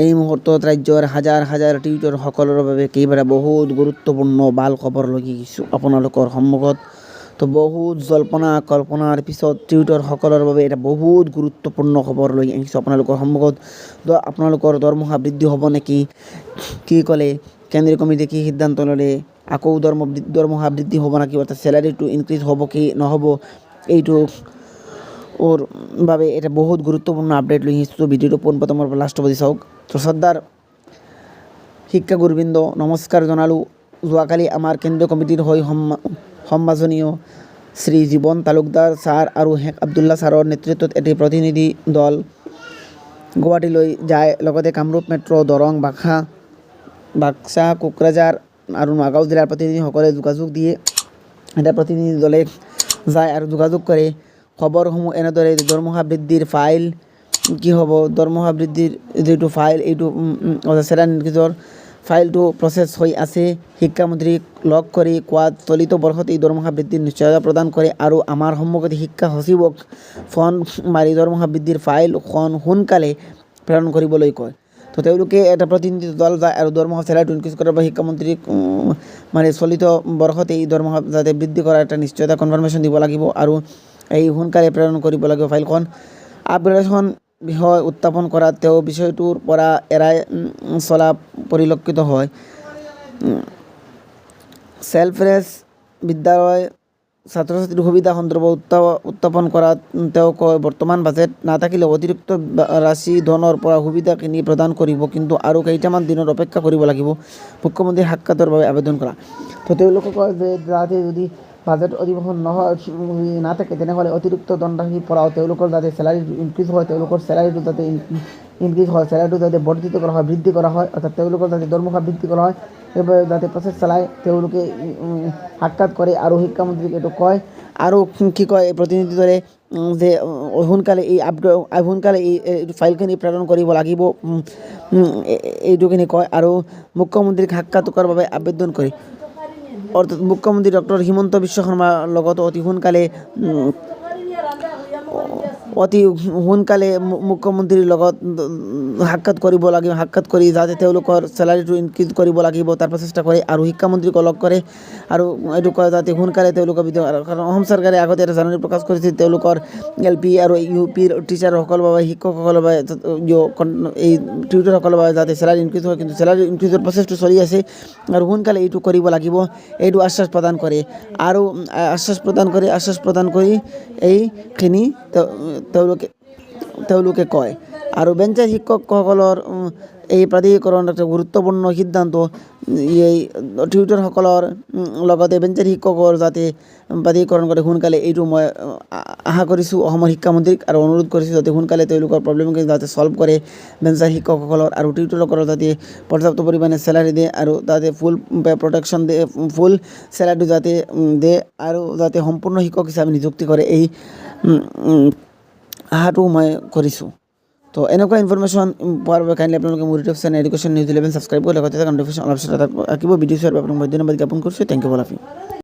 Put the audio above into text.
এই মুহূৰ্তত ৰাজ্যৰ হাজাৰ হাজাৰ টিউটৰসকলৰ বাবে একেবাৰে বহুত গুৰুত্বপূৰ্ণ ভাল খবৰ লৈ আহিছোঁ আপোনালোকৰ সন্মুখত। তো বহুত জল্পনা কল্পনাৰ পিছত টিউটৰসকলৰ বাবে এটা বহুত গুৰুত্বপূৰ্ণ খবৰ লৈ আহিছোঁ আপোনালোকৰ সন্মুখত। তো আপোনালোকৰ দৰমহা বৃদ্ধি হ'ব নেকি, কি ক'লে কেন্দ্ৰীয় কমিটিয়ে, কি সিদ্ধান্ত ল'লে, আকৌ দৰমহা বৃদ্ধি হ'ব নেকি, অৰ্থাৎ চেলাৰীটো ইনক্ৰিজ হ'ব কি নহ'ব, এইটো ওৰ বাবে এটা বহুত গুৰুত্বপূৰ্ণ আপডেট লৈ আহিছোঁ। ভিডিঅ'টো পোনপ্ৰথমৰ পৰা লাষ্ট অবধি চাওক। তো শ্ৰদ্ধাৰ শিক্ষাগুৰুবৃন্দ, নমস্কাৰ জনালোঁ। যোৱাকালি আমাৰ কেন্দ্ৰীয় কমিটিৰ হৈ সন্মাননীয় শ্ৰী জীৱন তালুকদাৰ ছাৰ আৰু শেখ আব্দুল্লা ছাৰৰ নেতৃত্বত এটি প্ৰতিনিধি দল গুৱাহাটীলৈ যায়। লগতে কামৰূপ মেট্ৰ', দৰং, বাক্সা, কোকৰাঝাৰ আৰু নগাঁও জিলাৰ প্ৰতিনিধিসকলে যোগাযোগ দিয়ে। এটা প্ৰতিনিধি দলে যায় আৰু যোগাযোগ কৰে। খবৰসমূহ এনেদৰে, দৰমহা বৃদ্ধিৰ ফাইল কি হ'ব, দৰমহা বৃদ্ধিৰ যিটো ফাইল, এইটো চেলাৰী ইনক্ৰিজৰ ফাইলটো প্ৰচেছ হৈ আছে। শিক্ষামন্ত্ৰীক লগ কৰি কোৱাত চলিত বৰ্ষত এই দৰমহা বৃদ্ধিৰ নিশ্চয়তা প্ৰদান কৰে আৰু আমাৰ সন্মুখতে শিক্ষা সচিবক ফোন মাৰি দৰমহা বৃদ্ধিৰ ফাইলখন সোনকালে প্ৰেৰণ কৰিবলৈ কয়। তো তেওঁলোকে এটা প্ৰতিনিধি দল যায় আৰু দৰমহা চেলাৰীটো ইনক্ৰিজ কৰাৰ বাবে শিক্ষামন্ত্ৰীক মানে চলিত বৰ্ষতে এই দৰমহা যাতে বৃদ্ধি কৰাৰ এটা নিশ্চয়তা কনফাৰ্মেশ্যন দিব লাগিব আৰু এই সোনকালে প্ৰেৰণ কৰিব লাগিব ফাইলখন। আপগ্ৰেডেশ্যন বিষয় উত্থাপন কৰাত তেওঁ বিষয়টোৰ পৰা এৰাই চলা পৰিলক্ষিত হয়। ছেল্ফৰেছ বিদ্যালয় ছাত্ৰ ছাত্ৰীৰ সুবিধা সন্দৰ্ভত উত্থাপন কৰাত তেওঁ কয়, বৰ্তমান বাজেট নাথাকিলেও অতিৰিক্ত ৰাশি ধনৰ পৰা সুবিধাখিনি প্ৰদান কৰিব, কিন্তু আৰু কেইটামান দিনত অপেক্ষা কৰিব লাগিব মুখ্যমন্ত্ৰীৰ সাক্ষাতৰ বাবে আবেদন কৰা। তো তেওঁলোকে কয় যে যাতে যদি বাজেট অধিৱেশন নাথাকে তেনেহ'লে অতিৰিক্ত ধনৰাশিৰ পৰাও তেওঁলোকৰ যাতে চেলাৰী ইনক্ৰিজ হয়, তেওঁলোকৰ চেলাৰীটো যাতে ইনক্ৰিজ হয়, চেলাৰীটো যাতে বৰ্ধিত কৰা হয়, বৃদ্ধি কৰা হয়, অৰ্থাৎ তেওঁলোকৰ যাতে দৰমহা বৃদ্ধি কৰা হয়, সেইবাবে যাতে প্ৰচেছ চলায় তেওঁলোকে সাক্ষাৎ কৰে আৰু শিক্ষামন্ত্ৰীক এইটো কয়। আৰু কি কয় এই প্ৰতিনিধি দলে যে সোনকালে এই ফাইলখিনি প্ৰেৰণ কৰিব লাগিব, এইটোখিনি কয় আৰু মুখ্যমন্ত্ৰীক সাক্ষাৎ কৰাৰ বাবে আবেদন কৰে। অৰ্থাৎ মুখ্যমন্ত্ৰী ডক্টৰ হিমন্ত বিশ্ব শৰ্মাৰ লগত অতি সোনকালে মুখ্যমন্ত্ৰীৰ লগত সাক্ষাৎ কৰিব লাগিব, সাক্ষাৎ কৰি যাতে তেওঁলোকৰ চেলাৰীটো ইনক্ৰিজ কৰিব লাগিব তাৰ প্ৰচেষ্টা কৰে আৰু শিক্ষামন্ত্ৰীক লগ কৰে আৰু এইটো কয় যাতে সোনকালে তেওঁলোকৰ কাৰণ অসম চৰকাৰে আগতে এটা জাননী প্ৰকাশ কৰিছিল তেওঁলোকৰ LP আৰু UPৰ টিচাৰসকলৰ বাবে, শিক্ষকসকলৰ বাবে, এই টিউটৰসকলৰ বাবে যাতে চেলাৰী ইনক্ৰিজ হয়, কিন্তু চেলাৰী ইনক্ৰিজৰ প্ৰচেছটো চলি আছে আৰু সোনকালে এইটো কৰিব লাগিব, এইটো আশ্বাস প্ৰদান কৰে আৰু আশ্বাস প্ৰদান কৰি এইখিনি তেওঁলোকে কয়। আৰু বেঞ্চৰ শিক্ষকসকলৰ এই প্ৰাধিকৰণৰ এটা গুৰুত্বপূৰ্ণ সিদ্ধান্ত, এই টিউটৰসকলৰ লগতে বেঞ্চৰ শিক্ষকৰ যাতে প্ৰাধিকৰণ কৰে সোনকালে, এইটো মই আশা কৰিছোঁ অসমৰ শিক্ষামন্ত্ৰীক আৰু অনুৰোধ কৰিছোঁ যাতে সোনকালে তেওঁলোকৰ প্ৰব্লেমখিনি যাতে ছল্ভ কৰে বেঞ্চৰ শিক্ষকসকলৰ আৰু টিউটৰসকলৰ যাতে পৰ্যাপ্ত পৰিমাণে চেলাৰী দিয়ে আৰু যাতে ফুল প্ৰটেকশ্যন দিয়ে, ফুল চেলাৰীটো যাতে দিয়ে আৰু যাতে সম্পূৰ্ণ শিক্ষক হিচাপে নিযুক্তি কৰে, এই আশাটো মই কৰিছোঁ। তো এনেকুৱা ইনফৰমেশ্যন পোৱাৰ বাবে কাইণ্ডলি আপোনালোকে মোৰ YouTube channel education news 11 subscribe কৰি লগতে নটিফিকেশ্যন অলপ থাকিব। ভিডিঅ' চোৱাৰ বাবে আপোনাক মই ধন্যবাদ জ্ঞাপন কৰিছোঁ। Thank you all of U.